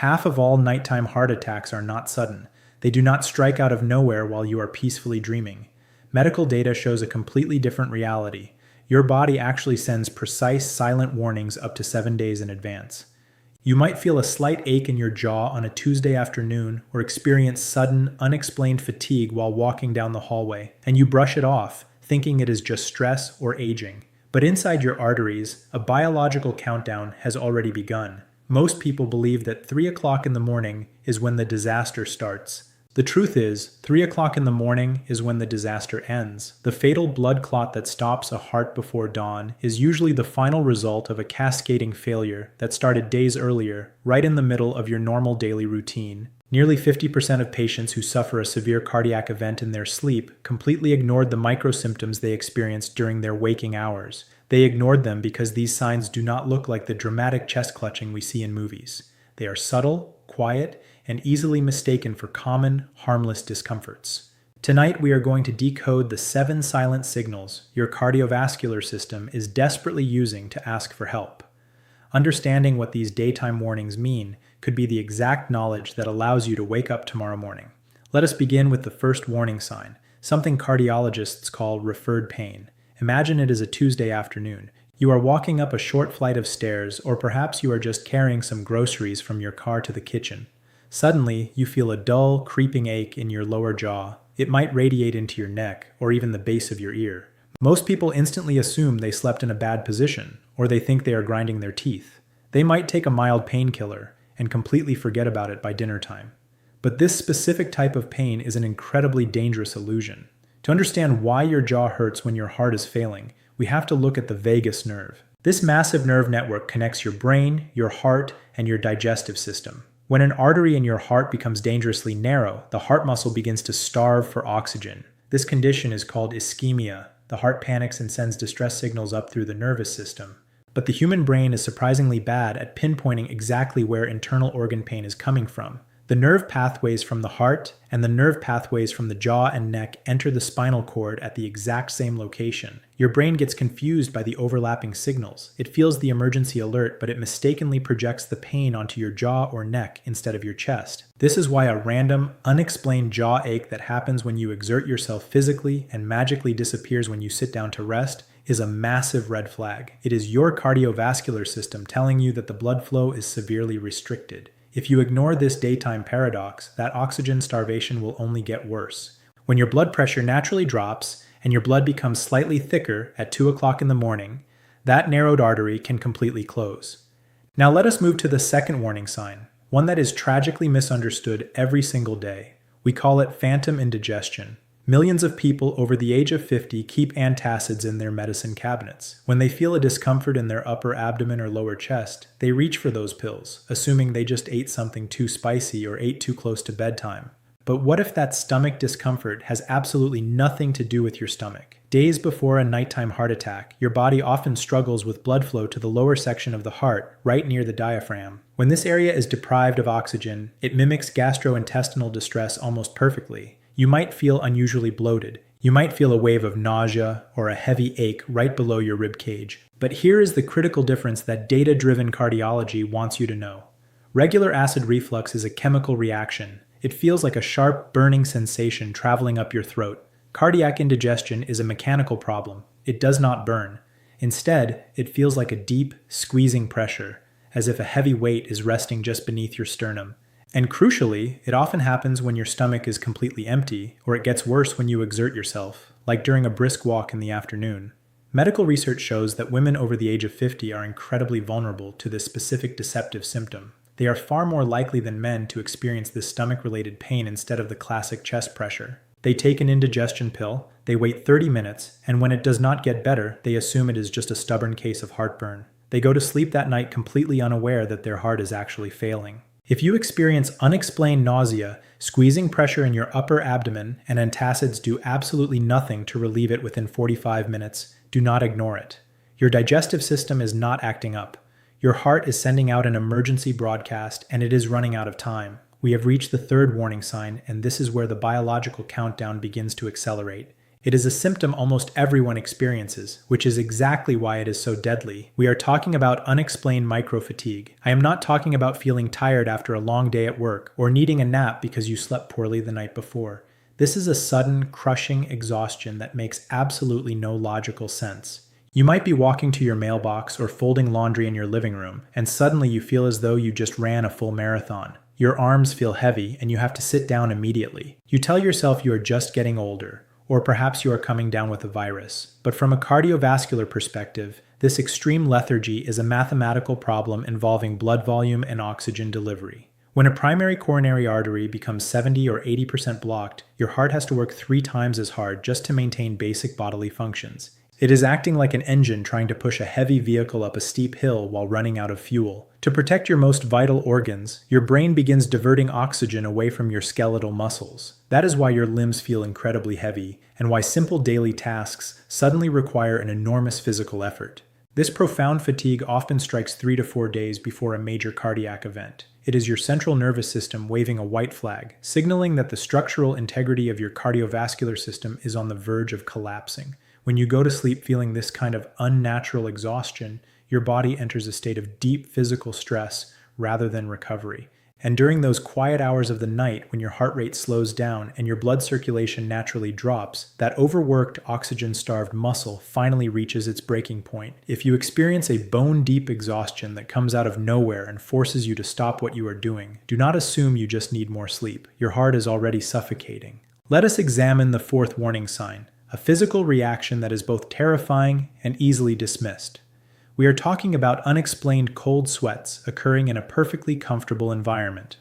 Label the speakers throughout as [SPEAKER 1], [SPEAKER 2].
[SPEAKER 1] Half of all nighttime heart attacks are not sudden. They do not strike out of nowhere while you are peacefully dreaming. Medical data shows a completely different reality. Your body actually sends precise, silent warnings up to 7 days in advance. You might feel a slight ache in your jaw on a Tuesday afternoon or experience sudden, unexplained fatigue while walking down the hallway, and you brush it off, thinking it is just stress or aging. But inside your arteries, a biological countdown has already begun. Most people believe that 3 o'clock in the morning is when the disaster starts. The truth is, 3 o'clock in the morning is when the disaster ends. The fatal blood clot that stops a heart before dawn is usually the final result of a cascading failure that started days earlier, right in the middle of your normal daily routine. Nearly 50% of patients who suffer a severe cardiac event in their sleep completely ignored the microsymptoms they experienced during their waking hours. They ignored them because these signs do not look like the dramatic chest clutching we see in movies. They are subtle, quiet, and easily mistaken for common, harmless discomforts. Tonight we are going to decode the 7 silent signals your cardiovascular system is desperately using to ask for help. Understanding what these daytime warnings mean could be the exact knowledge that allows you to wake up tomorrow morning. Let us begin with the first warning sign, something cardiologists call referred pain. Imagine it is a Tuesday afternoon. You are walking up a short flight of stairs, or perhaps you are just carrying some groceries from your car to the kitchen. Suddenly, you feel a dull, creeping ache in your lower jaw. It might radiate into your neck, or even the base of your ear. Most people instantly assume they slept in a bad position, or they think they are grinding their teeth. They might take a mild painkiller and completely forget about it by dinner time. But this specific type of pain is an incredibly dangerous illusion. To understand why your jaw hurts when your heart is failing, we have to look at the vagus nerve. This massive nerve network connects your brain, your heart, and your digestive system. When an artery in your heart becomes dangerously narrow, the heart muscle begins to starve for oxygen. This condition is called ischemia. The heart panics and sends distress signals up through the nervous system. But the human brain is surprisingly bad at pinpointing exactly where internal organ pain is coming from. The nerve pathways from the heart and the nerve pathways from the jaw and neck enter the spinal cord at the exact same location. Your brain gets confused by the overlapping signals. It feels the emergency alert, but it mistakenly projects the pain onto your jaw or neck instead of your chest. This is why a random, unexplained jaw ache that happens when you exert yourself physically and magically disappears when you sit down to rest is a massive red flag. It is your cardiovascular system telling you that the blood flow is severely restricted. If you ignore this daytime paradox, that oxygen starvation will only get worse. When your blood pressure naturally drops and your blood becomes slightly thicker at 2 o'clock in the morning, that narrowed artery can completely close. Now let us move to the second warning sign, one that is tragically misunderstood every single day. We call it phantom indigestion. Millions of people over the age of 50 keep antacids in their medicine cabinets. When they feel a discomfort in their upper abdomen or lower chest, they reach for those pills, assuming they just ate something too spicy or ate too close to bedtime. But what if that stomach discomfort has absolutely nothing to do with your stomach? Days before a nighttime heart attack, your body often struggles with blood flow to the lower section of the heart, right near the diaphragm. When this area is deprived of oxygen, it mimics gastrointestinal distress almost perfectly. You might feel unusually bloated. You might feel a wave of nausea or a heavy ache right below your rib cage. But here is the critical difference that data-driven cardiology wants you to know. Regular acid reflux is a chemical reaction. It feels like a sharp, burning sensation traveling up your throat. Cardiac indigestion is a mechanical problem. It does not burn. Instead, it feels like a deep, squeezing pressure, as if a heavy weight is resting just beneath your sternum. And crucially, it often happens when your stomach is completely empty, or it gets worse when you exert yourself, like during a brisk walk in the afternoon. Medical research shows that women over the age of 50 are incredibly vulnerable to this specific deceptive symptom. They are far more likely than men to experience this stomach-related pain instead of the classic chest pressure. They take an indigestion pill, they wait 30 minutes, and when it does not get better, they assume it is just a stubborn case of heartburn. They go to sleep that night completely unaware that their heart is actually failing. If you experience unexplained nausea, squeezing pressure in your upper abdomen, and antacids do absolutely nothing to relieve it within 45 minutes, do not ignore it. Your digestive system is not acting up. Your heart is sending out an emergency broadcast, and it is running out of time. We have reached the third warning sign, and this is where the biological countdown begins to accelerate. It is a symptom almost everyone experiences, which is exactly why it is so deadly. We are talking about unexplained microfatigue. I am not talking about feeling tired after a long day at work or needing a nap because you slept poorly the night before. This is a sudden, crushing exhaustion that makes absolutely no logical sense. You might be walking to your mailbox or folding laundry in your living room, and suddenly you feel as though you just ran a full marathon. Your arms feel heavy and you have to sit down immediately. You tell yourself you are just getting older, or perhaps you are coming down with a virus. But from a cardiovascular perspective, this extreme lethargy is a mathematical problem involving blood volume and oxygen delivery. When a primary coronary artery becomes 70 or 80% blocked, your heart has to work 3 times as hard just to maintain basic bodily functions. It is acting like an engine trying to push a heavy vehicle up a steep hill while running out of fuel. To protect your most vital organs, your brain begins diverting oxygen away from your skeletal muscles. That is why your limbs feel incredibly heavy, and why simple daily tasks suddenly require an enormous physical effort. This profound fatigue often strikes 3 to 4 days before a major cardiac event. It is your central nervous system waving a white flag, signaling that the structural integrity of your cardiovascular system is on the verge of collapsing. When you go to sleep feeling this kind of unnatural exhaustion, your body enters a state of deep physical stress rather than recovery. And during those quiet hours of the night when your heart rate slows down and your blood circulation naturally drops, that overworked, oxygen-starved muscle finally reaches its breaking point. If you experience a bone-deep exhaustion that comes out of nowhere and forces you to stop what you are doing, do not assume you just need more sleep. Your heart is already suffocating. Let us examine the fourth warning sign, a physical reaction that is both terrifying and easily dismissed. We are talking about unexplained cold sweats occurring in a perfectly comfortable environment.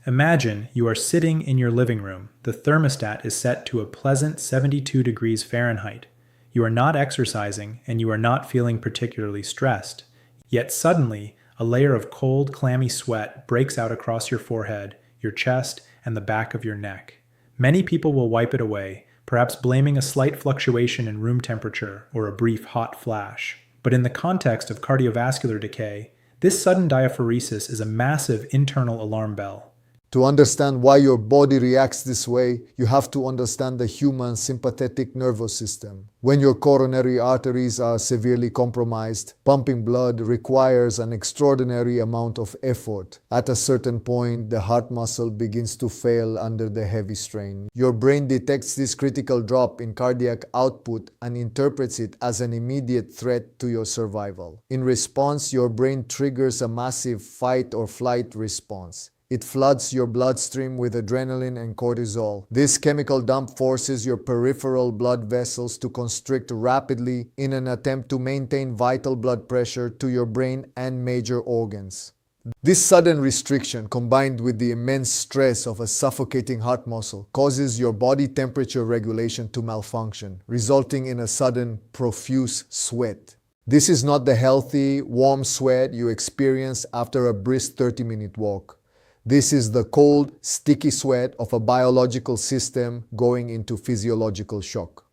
[SPEAKER 1] Imagine you are sitting in your living room. The thermostat is set to a pleasant 72 degrees Fahrenheit. You are not exercising and you are not feeling particularly stressed. Yet suddenly, a layer of cold, clammy sweat breaks out across your forehead, your chest, and the back of your neck. Many people will wipe it away, perhaps blaming a slight fluctuation in room temperature or a brief hot flash. But in the context of cardiovascular decay, this sudden diaphoresis is a massive internal alarm bell.
[SPEAKER 2] To understand why your body reacts this way, you have to understand the human sympathetic nervous system. When your coronary arteries are severely compromised, pumping blood requires an extraordinary amount of effort. At a certain point, the heart muscle begins to fail under the heavy strain. Your brain detects this critical drop in cardiac output and interprets it as an immediate threat to your survival. In response, your brain triggers a massive fight or flight response. It floods your bloodstream with adrenaline and cortisol. This chemical dump forces your peripheral blood vessels to constrict rapidly in an attempt to maintain vital blood pressure to your brain and major organs. This sudden restriction, combined with the immense stress of a suffocating heart muscle, causes your body temperature regulation to malfunction, resulting in a sudden, profuse sweat. This is not the healthy, warm sweat you experience after a brisk 30-minute walk. This is the cold, sticky sweat of a biological system going into physiological shock.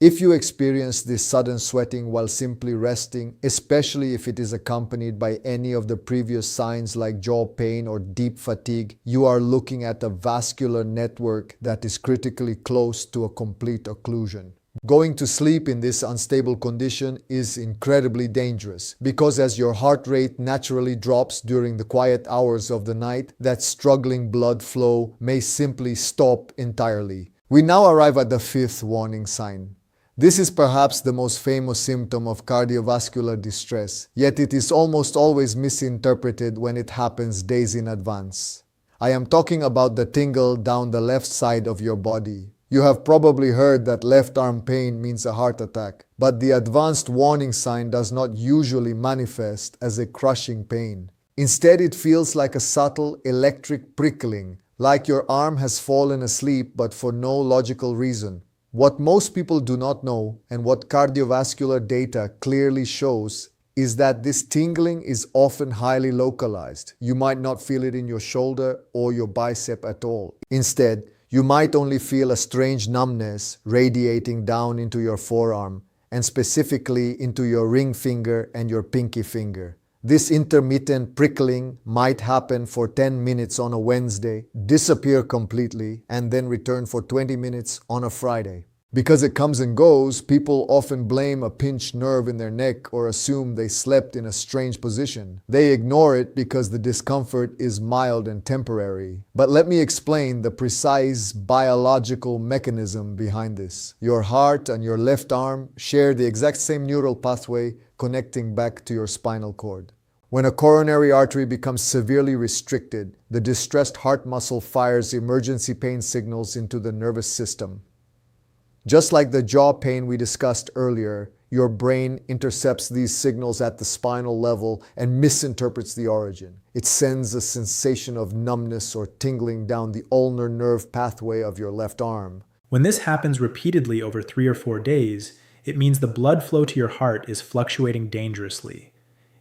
[SPEAKER 2] If you experience this sudden sweating while simply resting, especially if it is accompanied by any of the previous signs like jaw pain or deep fatigue, you are looking at a vascular network that is critically close to a complete occlusion. Going to sleep in this unstable condition is incredibly dangerous because as your heart rate naturally drops during the quiet hours of the night, that struggling blood flow may simply stop entirely. We now arrive at the fifth warning sign. This is perhaps the most famous symptom of cardiovascular distress, yet it is almost always misinterpreted when it happens days in advance. I am talking about the tingle down the left side of your body. You have probably heard that left arm pain means a heart attack, but the advanced warning sign does not usually manifest as a crushing pain. Instead, it feels like a subtle electric prickling, like your arm has fallen asleep but for no logical reason. What most people do not know, and what cardiovascular data clearly shows, is that this tingling is often highly localized. You might not feel it in your shoulder or your bicep at all. Instead, you might only feel a strange numbness radiating down into your forearm, and specifically into your ring finger and your pinky finger. This intermittent prickling might happen for 10 minutes on a Wednesday, disappear completely, and then return for 20 minutes on a Friday. Because it comes and goes, people often blame a pinched nerve in their neck or assume they slept in a strange position. They ignore it because the discomfort is mild and temporary. But let me explain the precise biological mechanism behind this. Your heart and your left arm share the exact same neural pathway connecting back to your spinal cord. When a coronary artery becomes severely restricted, the distressed heart muscle fires emergency pain signals into the nervous system. Just like the jaw pain we discussed earlier, your brain intercepts these signals at the spinal level and misinterprets the origin. It sends a sensation of numbness or tingling down the ulnar nerve pathway of your left arm.
[SPEAKER 1] When this happens repeatedly over 3 or 4 days, it means the blood flow to your heart is fluctuating dangerously.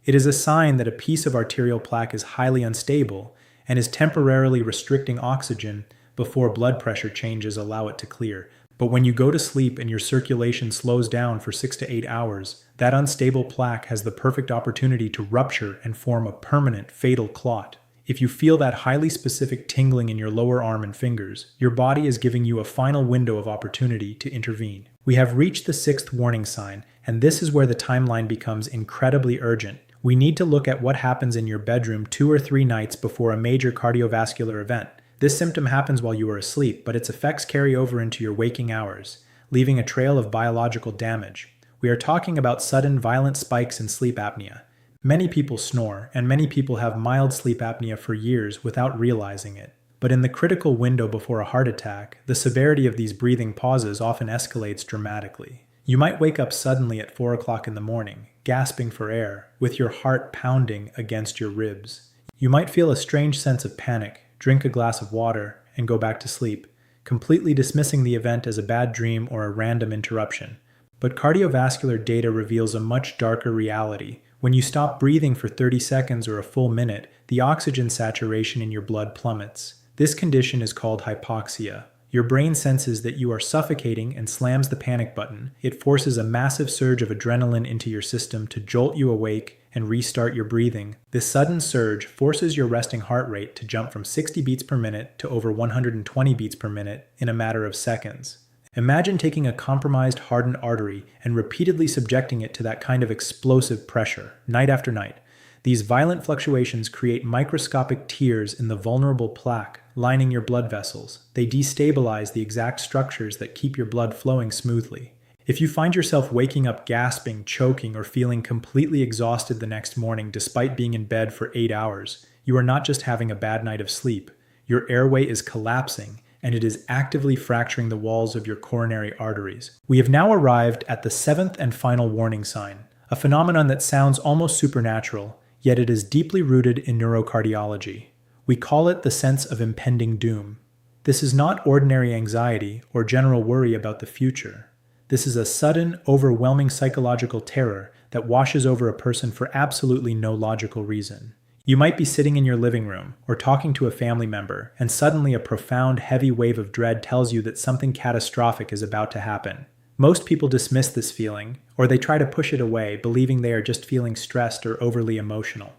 [SPEAKER 1] It is a sign that a piece of arterial plaque is highly unstable and is temporarily restricting oxygen before blood pressure changes allow it to clear. But when you go to sleep and your circulation slows down for 6 to 8 hours, that unstable plaque has the perfect opportunity to rupture and form a permanent, fatal clot. If you feel that highly specific tingling in your lower arm and fingers, your body is giving you a final window of opportunity to intervene. We have reached the 6th warning sign, and this is where the timeline becomes incredibly urgent. We need to look at what happens in your bedroom 2 or 3 nights before a major cardiovascular event. This symptom happens while you are asleep, but its effects carry over into your waking hours, leaving a trail of biological damage. We are talking about sudden, violent spikes in sleep apnea. Many people snore, and many people have mild sleep apnea for years without realizing it. But in the critical window before a heart attack, the severity of these breathing pauses often escalates dramatically. You might wake up suddenly at 4 o'clock in the morning, gasping for air, with your heart pounding against your ribs. You might feel a strange sense of panic, drink a glass of water, and go back to sleep, completely dismissing the event as a bad dream or a random interruption. But cardiovascular data reveals a much darker reality. When you stop breathing for 30 seconds or a full minute, the oxygen saturation in your blood plummets. This condition is called hypoxia. Your brain senses that you are suffocating and slams the panic button. It forces a massive surge of adrenaline into your system to jolt you awake and restart your breathing. This sudden surge forces your resting heart rate to jump from 60 beats per minute to over 120 beats per minute in a matter of seconds. Imagine taking a compromised, hardened artery and repeatedly subjecting it to that kind of explosive pressure, night after night. These violent fluctuations create microscopic tears in the vulnerable plaque lining your blood vessels. They destabilize the exact structures that keep your blood flowing smoothly. If you find yourself waking up gasping, choking, or feeling completely exhausted the next morning despite being in bed for 8 hours, you are not just having a bad night of sleep. Your airway is collapsing, and it is actively fracturing the walls of your coronary arteries. We have now arrived at the 7th and final warning sign, a phenomenon that sounds almost supernatural, yet it is deeply rooted in neurocardiology. We call it the sense of impending doom. This is not ordinary anxiety or general worry about the future. This is a sudden, overwhelming psychological terror that washes over a person for absolutely no logical reason. You might be sitting in your living room or talking to a family member, and suddenly a profound, heavy wave of dread tells you that something catastrophic is about to happen. Most people dismiss this feeling, or they try to push it away, believing they are just feeling stressed or overly emotional.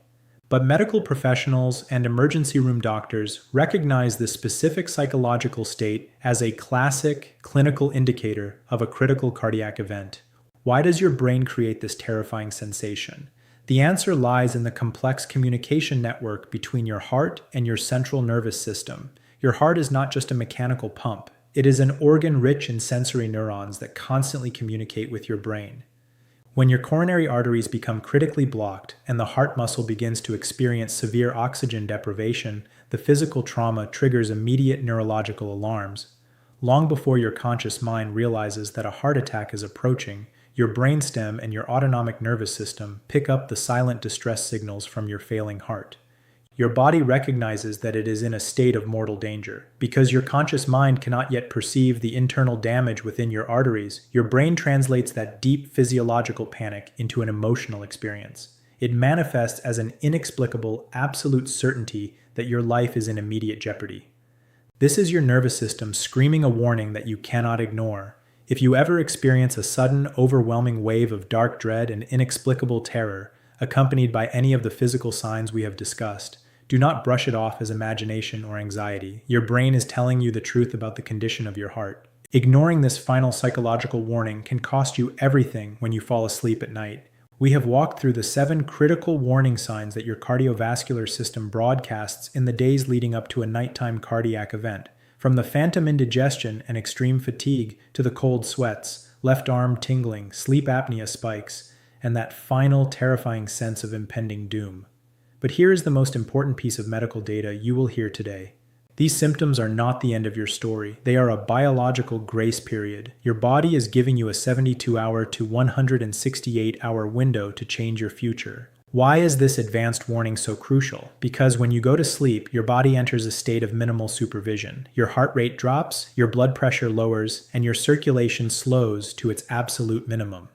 [SPEAKER 1] But medical professionals and emergency room doctors recognize this specific psychological state as a classic clinical indicator of a critical cardiac event. Why does your brain create this terrifying sensation? The answer lies in the complex communication network between your heart and your central nervous system. Your heart is not just a mechanical pump. It is an organ rich in sensory neurons that constantly communicate with your brain. When your coronary arteries become critically blocked and the heart muscle begins to experience severe oxygen deprivation, the physical trauma triggers immediate neurological alarms. Long before your conscious mind realizes that a heart attack is approaching, your brainstem and your autonomic nervous system pick up the silent distress signals from your failing heart. Your body recognizes that it is in a state of mortal danger. Because your conscious mind cannot yet perceive the internal damage within your arteries, your brain translates that deep physiological panic into an emotional experience. It manifests as an inexplicable, absolute certainty that your life is in immediate jeopardy. This is your nervous system screaming a warning that you cannot ignore. If you ever experience a sudden, overwhelming wave of dark dread and inexplicable terror, accompanied by any of the physical signs we have discussed, do not brush it off as imagination or anxiety. Your brain is telling you the truth about the condition of your heart. Ignoring this final psychological warning can cost you everything when you fall asleep at night. We have walked through the 7 critical warning signs that your cardiovascular system broadcasts in the days leading up to a nighttime cardiac event. From the phantom indigestion and extreme fatigue to the cold sweats, left arm tingling, sleep apnea spikes, and that final terrifying sense of impending doom. But here is the most important piece of medical data you will hear today. These symptoms are not the end of your story. They are a biological grace period. Your body is giving you a 72-hour to 168-hour window to change your future. Why is this advanced warning so crucial? Because when you go to sleep, your body enters a state of minimal supervision. Your heart rate drops, your blood pressure lowers, and your circulation slows to its absolute minimum.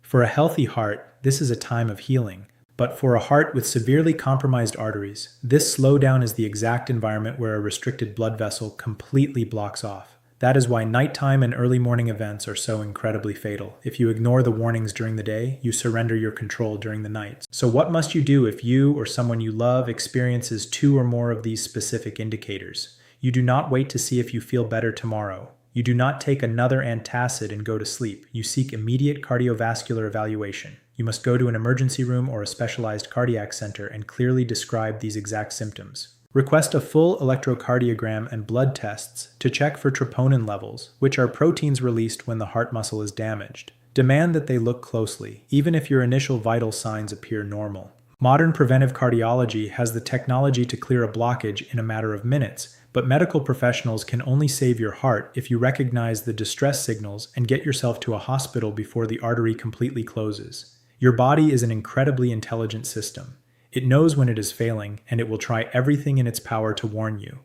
[SPEAKER 1] For a healthy heart, this is a time of healing. But for a heart with severely compromised arteries, this slowdown is the exact environment where a restricted blood vessel completely blocks off. That is why nighttime and early morning events are so incredibly fatal. If you ignore the warnings during the day, you surrender your control during the night. So what must you do if you or someone you love experiences 2 or more of these specific indicators? You do not wait to see if you feel better tomorrow. You do not take another antacid and go to sleep. You seek immediate cardiovascular evaluation. You must go to an emergency room or a specialized cardiac center and clearly describe these exact symptoms. Request a full electrocardiogram and blood tests to check for troponin levels, which are proteins released when the heart muscle is damaged. Demand that they look closely, even if your initial vital signs appear normal. Modern preventive cardiology has the technology to clear a blockage in a matter of minutes, but medical professionals can only save your heart if you recognize the distress signals and get yourself to a hospital before the artery completely closes. Your body is an incredibly intelligent system. It knows when it is failing, and it will try everything in its power to warn you.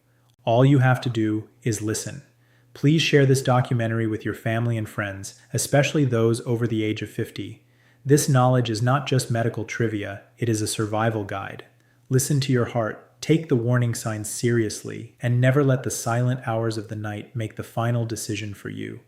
[SPEAKER 1] All you have to do is listen. Please share this documentary with your family and friends, especially those over the age of 50. This knowledge is not just medical trivia, it is a survival guide. Listen to your heart, take the warning signs seriously, and never let the silent hours of the night make the final decision for you.